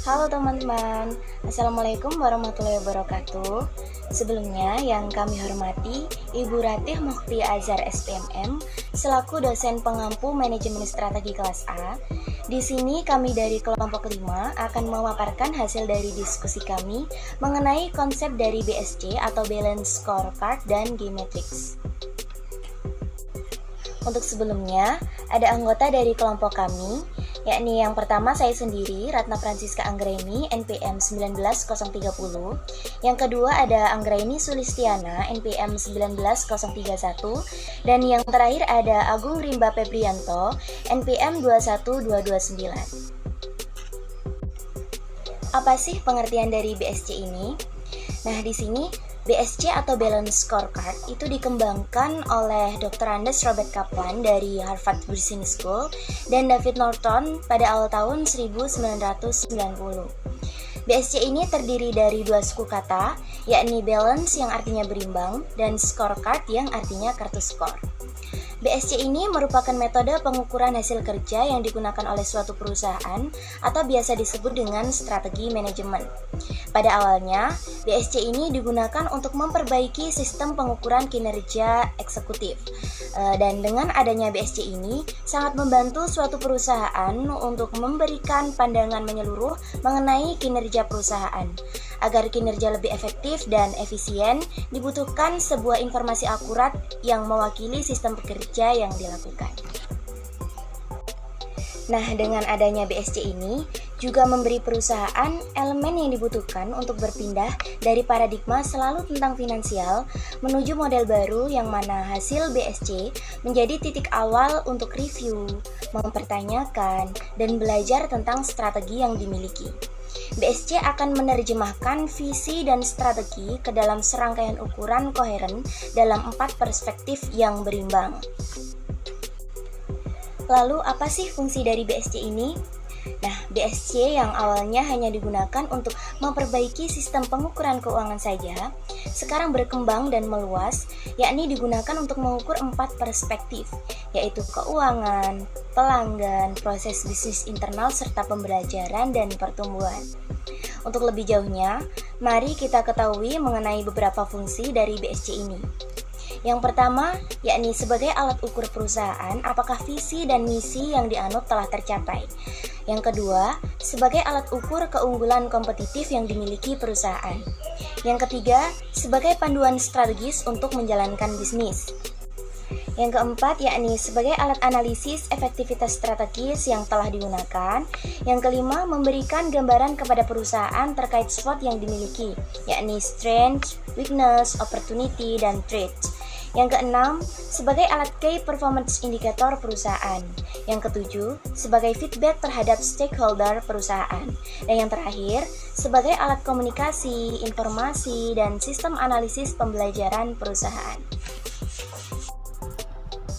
Halo teman-teman, Assalamualaikum warahmatullahi wabarakatuh. Sebelumnya yang kami hormati Ibu Ratih Mukhti Azhar SPMM selaku dosen pengampu manajemen strategi kelas A. Di sini kami dari kelompok 5 akan memaparkan hasil dari diskusi kami mengenai konsep dari BSC atau Balance Scorecard dan G-Matrix. Untuk sebelumnya, ada anggota dari kelompok kami, yakni yang pertama saya sendiri, Ratna Francisca Anggraini, NPM 19030. Yang kedua ada Anggraini Sulistiana, NPM 19031. Dan yang terakhir ada Agung Rimba Febrianto, NPM 21229. Apa sih pengertian dari BSC ini? Nah, di sini BSC atau Balance Scorecard itu dikembangkan oleh Dr. Andes Robert Kaplan dari Harvard Business School dan David Norton pada awal tahun 1990. BSC ini terdiri dari dua suku kata, yakni balance yang artinya berimbang dan scorecard yang artinya kartu skor. BSC ini merupakan metode pengukuran hasil kerja yang digunakan oleh suatu perusahaan atau biasa disebut dengan strategi manajemen. Pada awalnya, BSC ini digunakan untuk memperbaiki sistem pengukuran kinerja eksekutif. Dan dengan adanya BSC ini, sangat membantu suatu perusahaan untuk memberikan pandangan menyeluruh mengenai kinerja perusahaan. Agar kinerja lebih efektif dan efisien, dibutuhkan sebuah informasi akurat yang mewakili sistem bekerja yang dilakukan. Nah, dengan adanya BSC ini juga memberi perusahaan elemen yang dibutuhkan untuk berpindah dari paradigma selalu tentang finansial menuju model baru yang mana hasil BSC menjadi titik awal untuk review, mempertanyakan, dan belajar tentang strategi yang dimiliki. BSC akan menerjemahkan visi dan strategi ke dalam serangkaian ukuran koheren dalam 4 perspektif yang berimbang. Lalu apa sih fungsi dari BSC ini? Nah, BSC yang awalnya hanya digunakan untuk memperbaiki sistem pengukuran keuangan saja, sekarang berkembang dan meluas, yakni digunakan untuk mengukur 4 perspektif, yaitu keuangan, pelanggan, proses bisnis internal, serta pembelajaran dan pertumbuhan. Untuk lebih jauhnya, mari kita ketahui mengenai beberapa fungsi dari BSC ini. Yang pertama, yakni sebagai alat ukur perusahaan apakah visi dan misi yang dianut telah tercapai. Yang kedua, sebagai alat ukur keunggulan kompetitif yang dimiliki perusahaan. Yang ketiga, sebagai panduan strategis untuk menjalankan bisnis. Yang keempat, yakni sebagai alat analisis efektivitas strategis yang telah digunakan. Yang kelima, memberikan gambaran kepada perusahaan terkait SWOT yang dimiliki, yakni strength, weakness, opportunity, dan threat. Yang keenam, sebagai alat key performance indicator perusahaan. Yang ketujuh, sebagai feedback terhadap stakeholder perusahaan. Dan yang terakhir, sebagai alat komunikasi, informasi, dan sistem analisis pembelajaran perusahaan.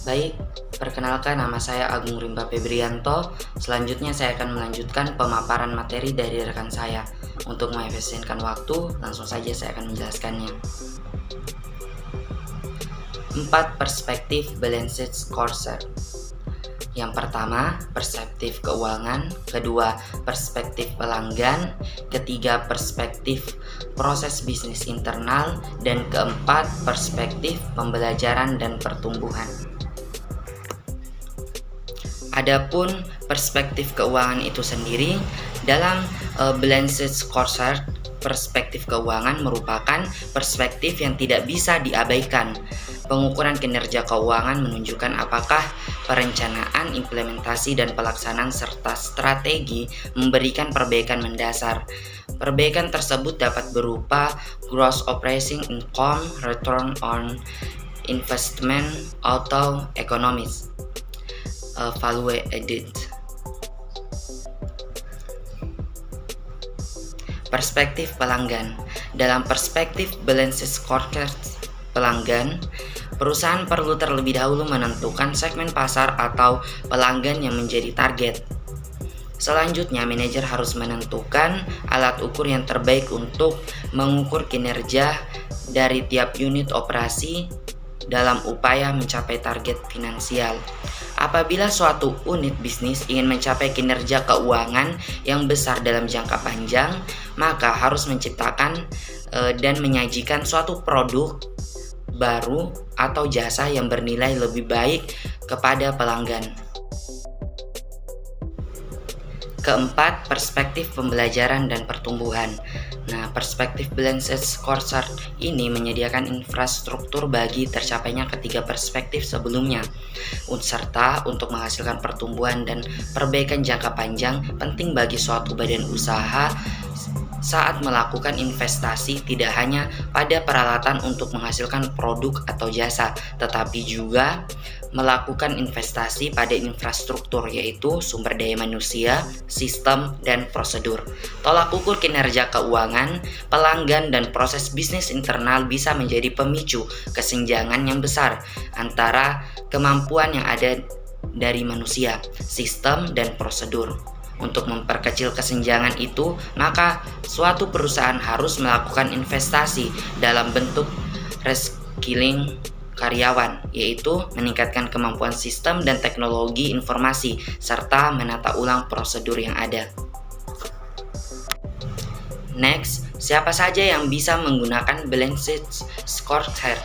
Baik, perkenalkan nama saya Agung Rimba Febrianto. Selanjutnya saya akan melanjutkan pemaparan materi dari rekan saya. Untuk mengefisienkan waktu, langsung saja saya akan menjelaskannya. 4 perspektif balanced scorecard. Yang pertama, perspektif keuangan. Kedua, perspektif pelanggan. Ketiga, perspektif proses bisnis internal. Dan keempat, perspektif pembelajaran dan pertumbuhan. Adapun perspektif keuangan itu sendiri, dalam balanced scorecard, perspektif keuangan merupakan perspektif yang tidak bisa diabaikan. Pengukuran kinerja keuangan menunjukkan apakah perencanaan, implementasi, dan pelaksanaan serta strategi memberikan perbaikan mendasar. Perbaikan tersebut dapat berupa gross operating income, return on investment, atau economics value added. Perspektif pelanggan. Dalam perspektif balanced scorecard pelanggan, perusahaan perlu terlebih dahulu menentukan segmen pasar atau pelanggan yang menjadi target. Selanjutnya, manajer harus menentukan alat ukur yang terbaik untuk mengukur kinerja dari tiap unit operasi dalam upaya mencapai target finansial. Apabila suatu unit bisnis ingin mencapai kinerja keuangan yang besar dalam jangka panjang, maka harus menciptakan dan menyajikan suatu produk baru atau jasa yang bernilai lebih baik kepada pelanggan. Keempat, perspektif pembelajaran dan pertumbuhan. Nah, perspektif Balanced Scorecard ini menyediakan infrastruktur bagi tercapainya ketiga perspektif sebelumnya, serta untuk menghasilkan pertumbuhan dan perbaikan jangka panjang penting bagi suatu badan usaha saat melakukan investasi, tidak hanya pada peralatan untuk menghasilkan produk atau jasa, tetapi juga melakukan investasi pada infrastruktur, yaitu sumber daya manusia, sistem, dan prosedur. Tolak ukur kinerja keuangan, pelanggan, dan proses bisnis internal bisa menjadi pemicu kesenjangan yang besar antara kemampuan yang ada dari manusia, sistem, dan prosedur. Untuk memperkecil kesenjangan itu, maka suatu perusahaan harus melakukan investasi dalam bentuk reskilling karyawan, yaitu meningkatkan kemampuan sistem dan teknologi informasi, serta menata ulang prosedur yang ada. Next, siapa saja yang bisa menggunakan Balanced Scorecard?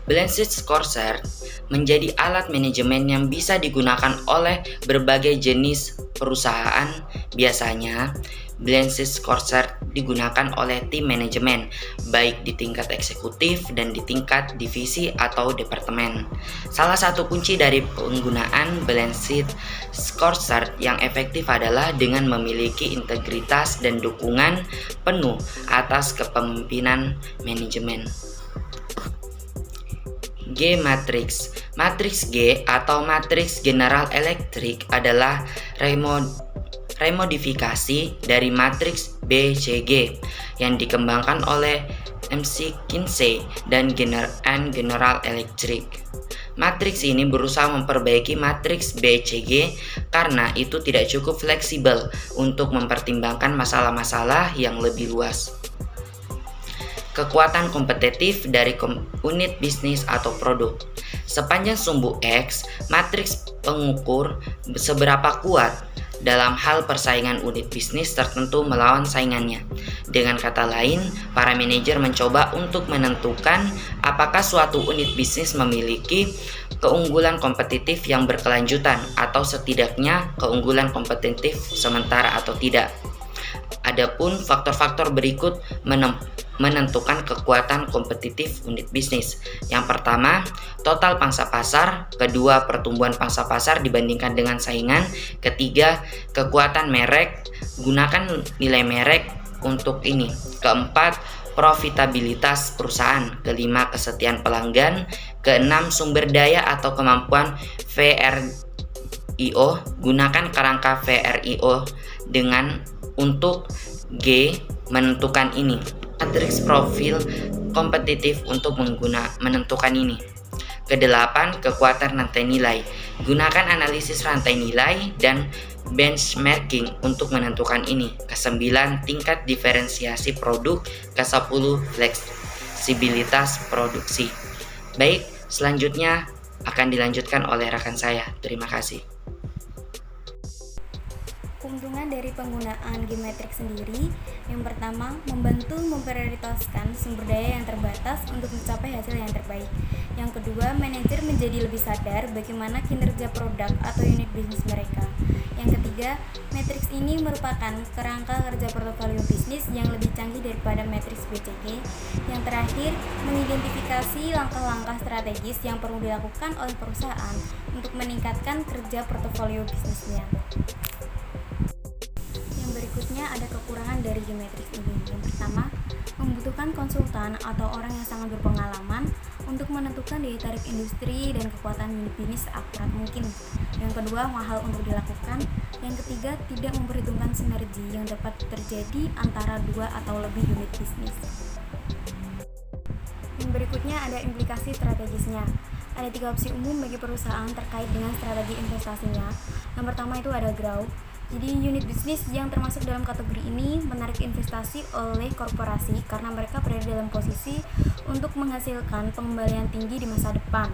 Balanced Scorecard menjadi alat manajemen yang bisa digunakan oleh berbagai jenis perusahaan. Biasanya, Balanced Scorecard digunakan oleh tim manajemen, baik di tingkat eksekutif dan di tingkat divisi atau departemen. Salah satu kunci dari penggunaan Balanced Scorecard yang efektif adalah dengan memiliki integritas dan dukungan penuh atas kepemimpinan manajemen. G-Matrix. Matriks G atau matriks General Electric adalah remodifikasi dari matriks BCG yang dikembangkan oleh McKinsey dan General Electric. Matriks ini berusaha memperbaiki matriks BCG karena itu tidak cukup fleksibel untuk mempertimbangkan masalah-masalah yang lebih luas. Kekuatan kompetitif dari unit bisnis atau produk. Sepanjang sumbu X, matriks pengukur seberapa kuat dalam hal persaingan unit bisnis tertentu melawan saingannya. Dengan kata lain, para manajer mencoba untuk menentukan apakah suatu unit bisnis memiliki keunggulan kompetitif yang berkelanjutan atau setidaknya keunggulan kompetitif sementara atau tidak. Adapun faktor-faktor berikut menentukan kekuatan kompetitif unit bisnis. Yang pertama, total pangsa pasar. Kedua, pertumbuhan pangsa pasar dibandingkan dengan saingan. Ketiga, kekuatan merek. Gunakan nilai merek untuk ini. Keempat, profitabilitas perusahaan. Kelima, kesetiaan pelanggan. Keenam, sumber daya atau kemampuan VRIO. Gunakan kerangka VRIO untuk G menentukan ini. Matriks profil kompetitif untuk menentukan ini. Kedelapan, kekuatan rantai nilai. Gunakan analisis rantai nilai dan benchmarking untuk menentukan ini. Kesembilan, tingkat diferensiasi produk. Kesepuluh, fleksibilitas produksi. Baik, selanjutnya akan dilanjutkan oleh rekan saya. Terima kasih. Keuntungan dari penggunaan G-Matrix sendiri, yang pertama, membantu memprioritaskan sumber daya yang terbatas untuk mencapai hasil yang terbaik. Yang kedua, manajer menjadi lebih sadar bagaimana kinerja produk atau unit bisnis mereka. Yang ketiga, matriks ini merupakan kerangka kerja portofolio bisnis yang lebih canggih daripada matriks BCG. Yang terakhir, mengidentifikasi langkah-langkah strategis yang perlu dilakukan oleh perusahaan untuk meningkatkan kerja portofolio bisnisnya. Berikutnya ada kekurangan dari G-Matrix ini. Yang pertama, membutuhkan konsultan atau orang yang sangat berpengalaman untuk menentukan daya tarik industri dan kekuatan unit bisnis akurat mungkin. Yang kedua, mahal untuk dilakukan. Yang ketiga, tidak memperhitungkan sinergi yang dapat terjadi antara dua atau lebih unit bisnis. Yang berikutnya ada implikasi strategisnya. Ada 3 opsi umum bagi perusahaan terkait dengan strategi investasinya. Yang pertama itu ada growth. Jadi unit bisnis yang termasuk dalam kategori ini menarik investasi oleh korporasi karena mereka berada dalam posisi untuk menghasilkan pengembalian tinggi di masa depan.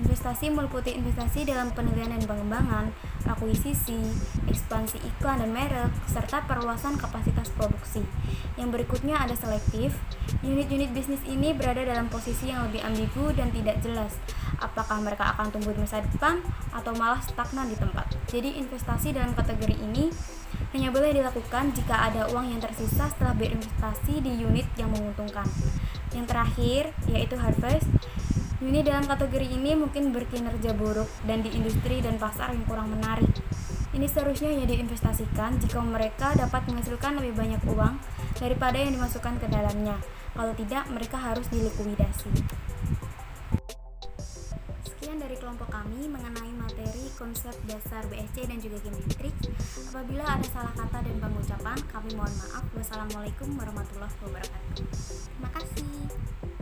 Investasi meliputi investasi dalam penelitian dan pengembangan, akuisisi, ekspansi iklan dan merek, serta perluasan kapasitas produksi. Yang berikutnya ada selektif. Unit-unit bisnis ini berada dalam posisi yang lebih ambigu dan tidak jelas. Apakah mereka akan tumbuh di masa depan atau malah stagnan di tempat. Jadi investasi dalam kategori ini hanya boleh dilakukan jika ada uang yang tersisa setelah berinvestasi di unit yang menguntungkan. Yang terakhir yaitu harvest. Unit dalam kategori ini mungkin berkinerja buruk dan di industri dan pasar yang kurang menarik. Ini seharusnya hanya diinvestasikan jika mereka dapat menghasilkan lebih banyak uang daripada yang dimasukkan ke dalamnya. Kalau tidak, mereka harus dilikuidasi. Sekian dari kelompok kami mengenai materi konsep dasar BSC dan juga Geometrix. Apabila ada salah kata dan pengucapan, kami mohon maaf. Wassalamualaikum warahmatullahi wabarakatuh. Terima kasih.